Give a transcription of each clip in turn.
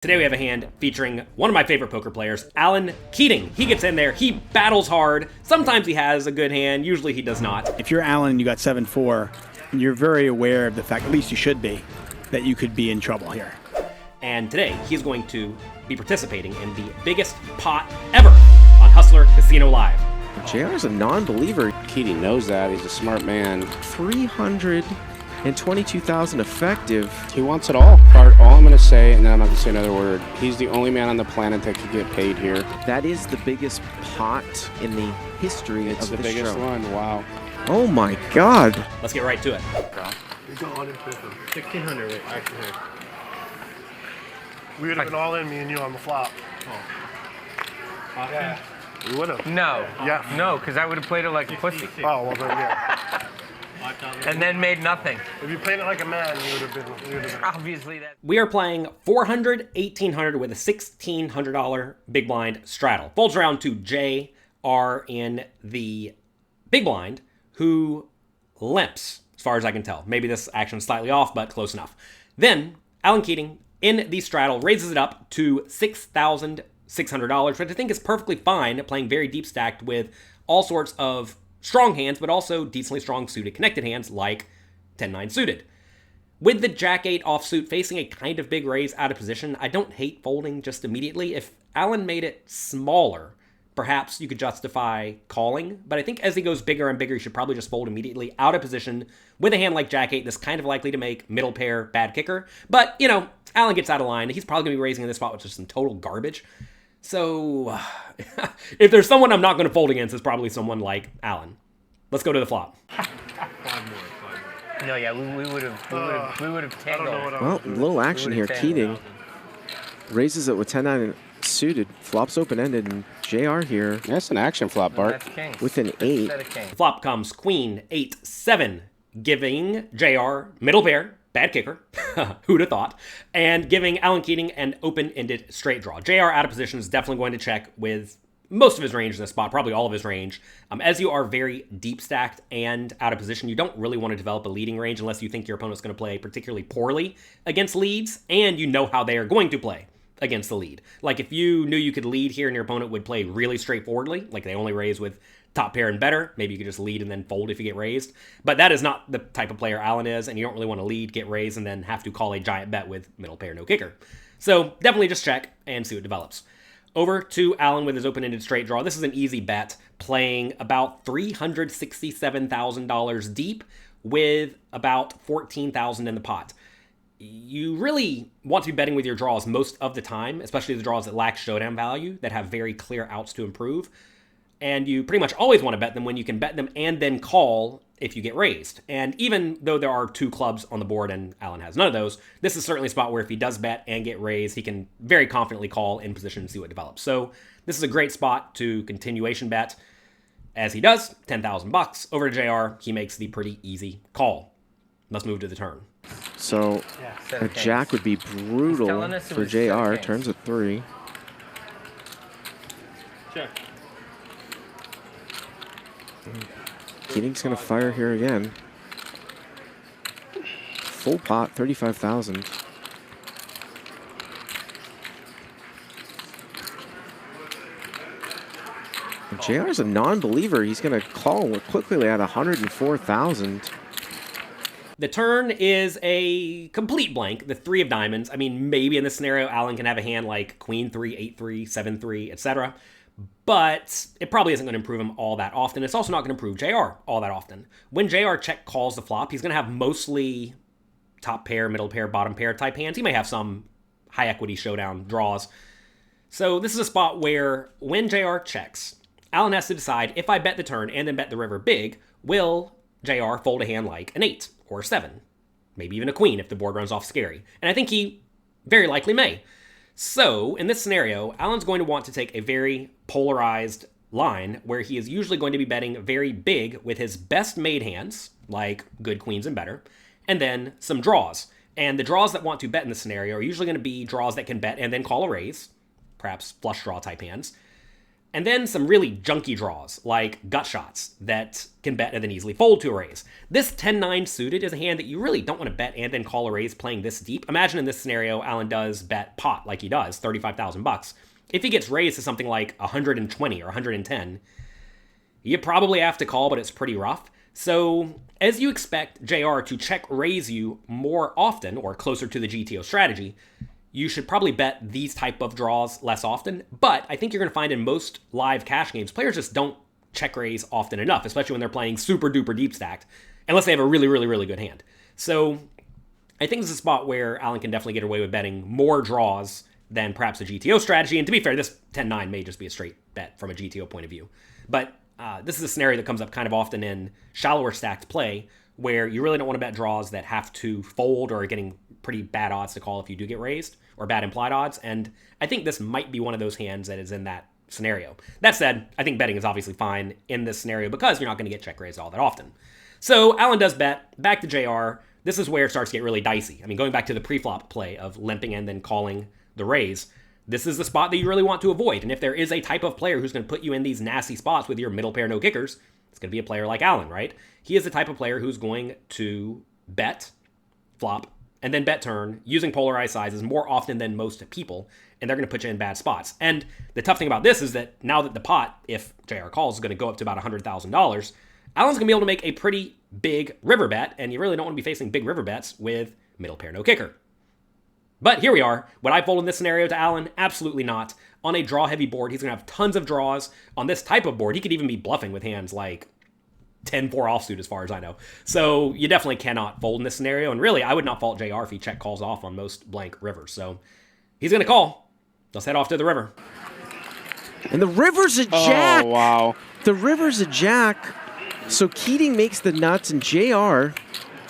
Today we have a hand featuring one of my favorite poker players, Alan Keating. He gets in there, he battles hard. Sometimes he has a good hand, usually he does not. If you're Alan and you got 7-4, you're very aware of the fact, at least you should be, that you could be in trouble here. And today he's going to be participating in the biggest pot ever on Hustler Casino Live. JR is a non-believer. Keating knows that. He's a smart man. 322,000 effective. He wants it all. All I'm going to say, and then I'm not going to say another word, he's the only man on the planet that could get paid here. That is the biggest pot in the history of this show. It's the biggest one. Wow. Oh my God. Let's get right to it. You go all in 1,600 actually. We would have been all in, me and you on the flop. Yeah. We would have. No. Yeah. No, because I would have played it like a pussy. Oh, well then, yeah. And then made nothing. If you played it like a man, you would have been. Obviously that. We are playing 400, 1,800 with a $1,600 big blind straddle. Folds around to JR in the big blind, who limps, as far as I can tell. Maybe this action is slightly off, but close enough. Then, Alan Keating, in the straddle, raises it up to $6,600, which I think is perfectly fine, playing very deep stacked with all sorts of strong hands, but also decently strong suited connected hands like 10-9 suited. With the Jack-8 offsuit facing a kind of big raise out of position, I don't hate folding just immediately. If Alan made it smaller, perhaps you could justify calling, but I think as he goes bigger and bigger, you should probably just fold immediately out of position. With a hand like Jack-8, that's kind of likely to make middle pair bad kicker. But, you know, Alan gets out of line. He's probably going to be raising in this spot, which is some total garbage. So, if there's someone I'm not going to fold against, it's probably someone like Alan. Let's go to the flop. No, yeah, we would have tangled. Well, a little action here. Keating raises it with 10-9 suited, flops open-ended, and JR here That's an action flop, Bart. That's king. with an 8. Instead of king. The flop comes queen, 8, 7, giving JR middle pair, bad kicker, who'd have thought, and giving Alan Keating an open-ended straight draw. JR out of position is definitely going to check with most of his range in this spot, probably all of his range. As you are very deep stacked and out of position, you don't really want to develop a leading range unless you think your opponent's going to play particularly poorly against leads, and you know how they are going to play against the lead. Like if you knew you could lead here and your opponent would play really straightforwardly, like they only raise with top pair and better, maybe you could just lead and then fold if you get raised. But that is not the type of player Alan is, and you don't really want to lead, get raised, and then have to call a giant bet with middle pair, no kicker. So definitely just check and see what develops. Over to Alan with his open-ended straight draw. This is an easy bet, playing about $367,000 deep with about $14,000 in the pot. You really want to be betting with your draws most of the time, especially the draws that lack showdown value, that have very clear outs to improve. And you pretty much always want to bet them when you can bet them and then call if you get raised. And even though there are 2 clubs on the board and Alan has none of those, this is certainly a spot where if he does bet and get raised, he can very confidently call in position and see what develops. So this is a great spot to continuation bet. As he does, $10,000 over to JR, he makes the pretty easy call. Let's move to the turn. So a jack would be brutal for JR. Turns at 3. Check. Keating's going to fire here again. Full pot, 35,000. JR's a non-believer. He's going to call quickly at 104,000. The turn is a complete blank, the 3 of diamonds. I mean, maybe in this scenario, Alan can have a hand like queen 3, 8, 3, 7, 3, etc. But it probably isn't going to improve him all that often. It's also not going to improve JR all that often. When JR check calls the flop, he's going to have mostly top pair, middle pair, bottom pair type hands. He may have some high equity showdown draws. So this is a spot where when JR checks, Alan has to decide, if I bet the turn and then bet the river big, will JR fold a hand like an 8 or a 7? Maybe even a queen if the board runs off scary. And I think he very likely may. So, in this scenario, Alan's going to want to take a very polarized line where he is usually going to be betting very big with his best made hands, like good queens and better, and then some draws. And the draws that want to bet in this scenario are usually going to be draws that can bet and then call a raise, perhaps flush draw type hands. And then some really junky draws, like gut shots, that can bet and then easily fold to a raise. This 10-9 suited is a hand that you really don't want to bet and then call a raise playing this deep. Imagine in this scenario, Alan does bet pot like he does, 35,000 bucks. If he gets raised to something like 120 or 110, you probably have to call, but it's pretty rough. So as you expect JR to check raise you more often, or closer to the GTO strategy, you should probably bet these type of draws less often. But I think you're going to find in most live cash games, players just don't check raise often enough, especially when they're playing super duper deep stacked, unless they have a really, really, really good hand. So I think this is a spot where Alan can definitely get away with betting more draws than perhaps a GTO strategy. And to be fair, this 10-9 may just be a straight bet from a GTO point of view. But this is a scenario that comes up kind of often in shallower stacked play, where you really don't want to bet draws that have to fold or are getting pretty bad odds to call if you do get raised, or bad implied odds. And I think this might be one of those hands that is in that scenario. That said, I think betting is obviously fine in this scenario because you're not going to get check raised all that often. So Alan does bet. Back to JR. This is where it starts to get really dicey. I mean, going back to the pre-flop play of limping and then calling the raise, this is the spot that you really want to avoid. And if there is a type of player who's going to put you in these nasty spots with your middle pair no kickers, it's going to be a player like Alan, right? He is the type of player who's going to bet flop and then bet turn using polarized sizes more often than most people, and they're going to put you in bad spots. And the tough thing about this is that now that the pot, if JR calls, is going to go up to about $100,000, Alan's going to be able to make a pretty big river bet, and you really don't want to be facing big river bets with middle pair no kicker. But here we are. Would I fold in this scenario to Alan? Absolutely not. On a draw-heavy board, he's going to have tons of draws. On this type of board, he could even be bluffing with hands like 10-4 offsuit as far as I know. So you definitely cannot fold in this scenario. And really, I would not fault JR if he check calls off on most blank rivers. So he's going to call. Let's head off to the river. And the river's a jack. Oh, wow. The river's a jack. So Keating makes the nuts, and JR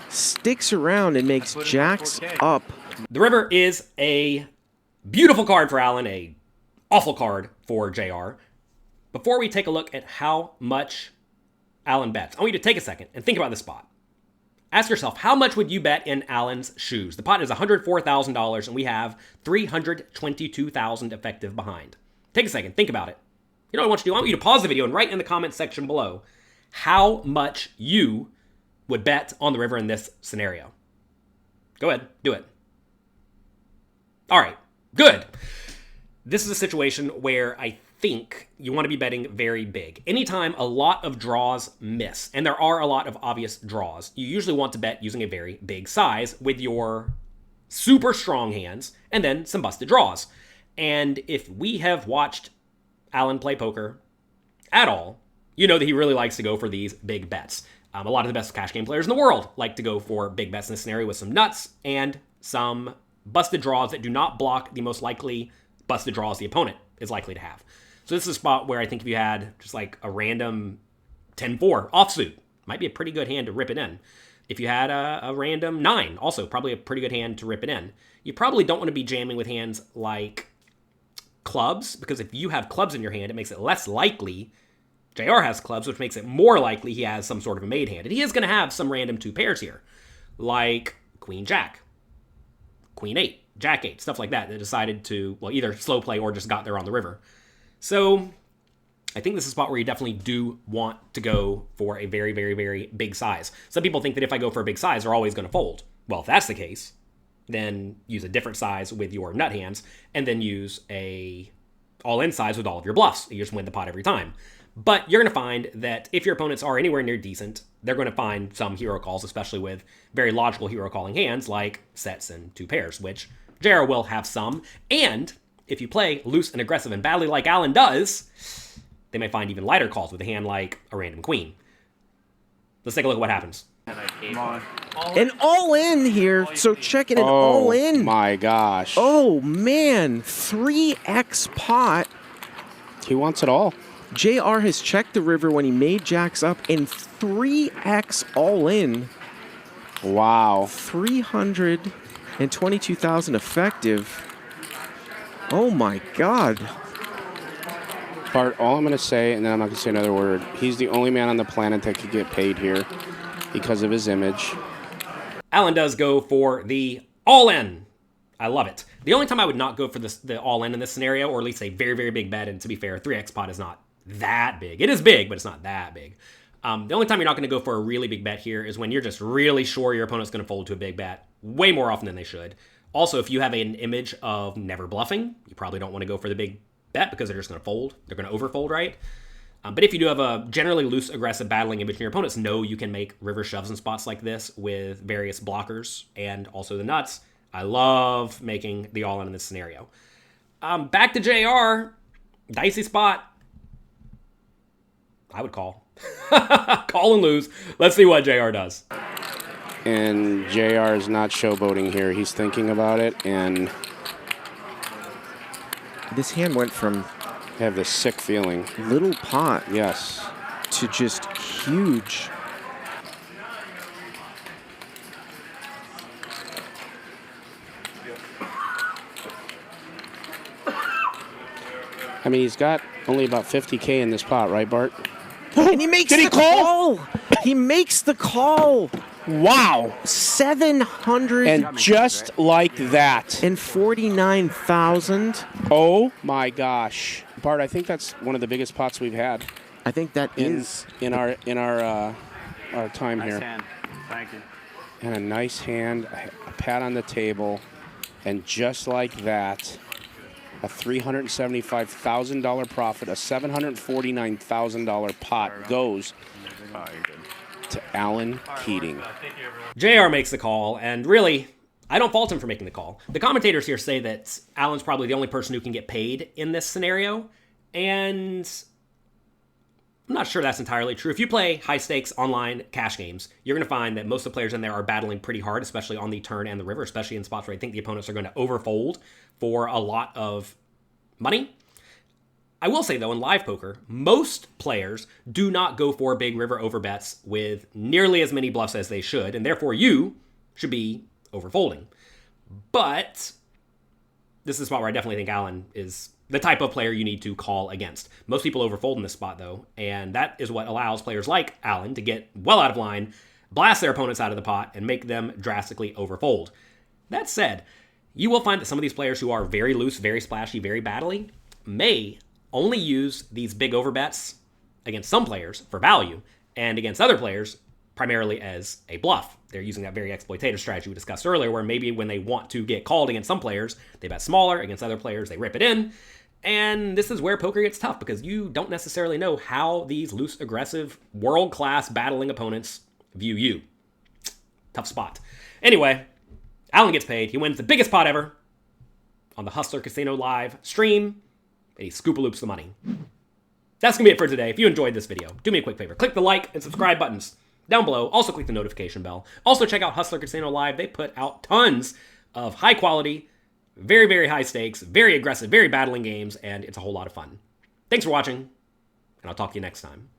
sticks around and makes jacks up. The river is a beautiful card for Alan, a awful card for JR. Before we take a look at how much Alan bets, I want you to take a second and think about this spot. Ask yourself, how much would you bet in Alan's shoes? The pot is $104,000, and we have $322,000 effective behind. Take a second, think about it. You know what I want you to do? I want you to pause the video and write in the comments section below how much you would bet on the river in this scenario. Go ahead, do it. All right, good. This is a situation where I think you want to be betting very big. Anytime a lot of draws miss, and there are a lot of obvious draws, you usually want to bet using a very big size with your super strong hands and then some busted draws. And if we have watched Alan play poker at all, you know that he really likes to go for these big bets. A lot of the best cash game players in the world like to go for big bets in this scenario with some nuts and some busted draws that do not block the most likely busted draws the opponent is likely to have. So this is a spot where I think if you had just like a random 10-4 offsuit, might be a pretty good hand to rip it in. If you had a random 9, also probably a pretty good hand to rip it in. You probably don't want to be jamming with hands like clubs, because if you have clubs in your hand, it makes it less likely JR has clubs, which makes it more likely he has some sort of a made hand. And he is going to have some random 2 pairs here, like Queen Jack, Queen 8, Jack 8, stuff like that decided to, well, either slow play or just got there on the river. So I think this is a spot where you definitely do want to go for a very, very, very big size. Some people think that if I go for a big size, they're always going to fold. Well, if that's the case, then use a different size with your nut hands and then use a all-in size with all of your bluffs. You just win the pot every time. But you're going to find that if your opponents are anywhere near decent, they're going to find some hero calls, especially with very logical hero calling hands like sets and 2 pairs, which JR will have some. And if you play loose and aggressive and badly like Alan does, they may find even lighter calls with a hand like a random queen. Let's take a look at what happens. An all-in here, so checking an all-in. Oh, my gosh. Oh, man, 3x pot. He wants it all. JR has checked the river when he made jacks up, and 3x all-in. Wow. 322,000 effective. Oh, my God. Bart, all I'm going to say, and then I'm not going to say another word, he's the only man on the planet that could get paid here because of his image. Alan does go for the all-in. I love it. The only time I would not go for the all-in in this scenario, or at least a very, very big bet, and to be fair, 3x pot is not that big. It is big, but it's not that big. The only time you're not going to go for a really big bet here is when you're just really sure your opponent's going to fold to a big bet way more often than they should. Also, if you have an image of never bluffing, you probably don't want to go for the big bet because they're just going to fold. They're going to overfold, right? But if you do have a generally loose, aggressive battling image and your opponents know you can make river shoves in spots like this with various blockers and also the nuts, I love making the all-in in this scenario. Back to JR. Dicey spot. I would call. Call and lose. Let's see what JR does. And JR is not showboating here. He's thinking about it, and This hand went from I have this sick feeling. little pot Yes. to just huge. I mean, he's got only about 50K in this pot, right, Bart? And he makes the call. He makes the call. Wow. 749,000. And just like that. Oh my gosh. Bart, I think that's one of the biggest pots we've had I think that is in our time here. hand. Thank you. And a nice hand, a pat on the table, and just like that, a $375,000 profit, a $749,000 pot goes to Alan Keating. JR makes the call, and really, I don't fault him for making the call. The commentators here say that Alan's probably the only person who can get paid in this scenario, and I'm not sure that's entirely true. If you play high-stakes online cash games, you're going to find that most of the players in there are battling pretty hard, especially on the turn and the river, especially in spots where I think the opponents are going to overfold for a lot of money. I will say, though, in live poker, most players do not go for big river overbets with nearly as many bluffs as they should, and therefore you should be overfolding. But this is a spot where I definitely think Alan is the type of player you need to call against. Most people overfold in this spot, though, and that is what allows players like Alan to get well out of line, blast their opponents out of the pot, and make them drastically overfold. That said, you will find that some of these players who are very loose, very splashy, very battly may only use these big overbets against some players for value and against other players primarily as a bluff. They're using that very exploitative strategy we discussed earlier, where maybe when they want to get called against some players, they bet smaller. Against other players, they rip it in. And this is where poker gets tough because you don't necessarily know how these loose, aggressive, world-class battling opponents view you. Tough spot. Anyway, Alan gets paid. He wins the biggest pot ever on the Hustler Casino Live stream, and he scoop-a-loops the money. That's going to be it for today. If you enjoyed this video, do me a quick favor. Click the like and subscribe buttons down below. Also, click the notification bell. Also, check out Hustler Casino Live. They put out tons of high-quality, very, very high stakes, very aggressive, very battling games, and it's a whole lot of fun. Thanks for watching, and I'll talk to you next time.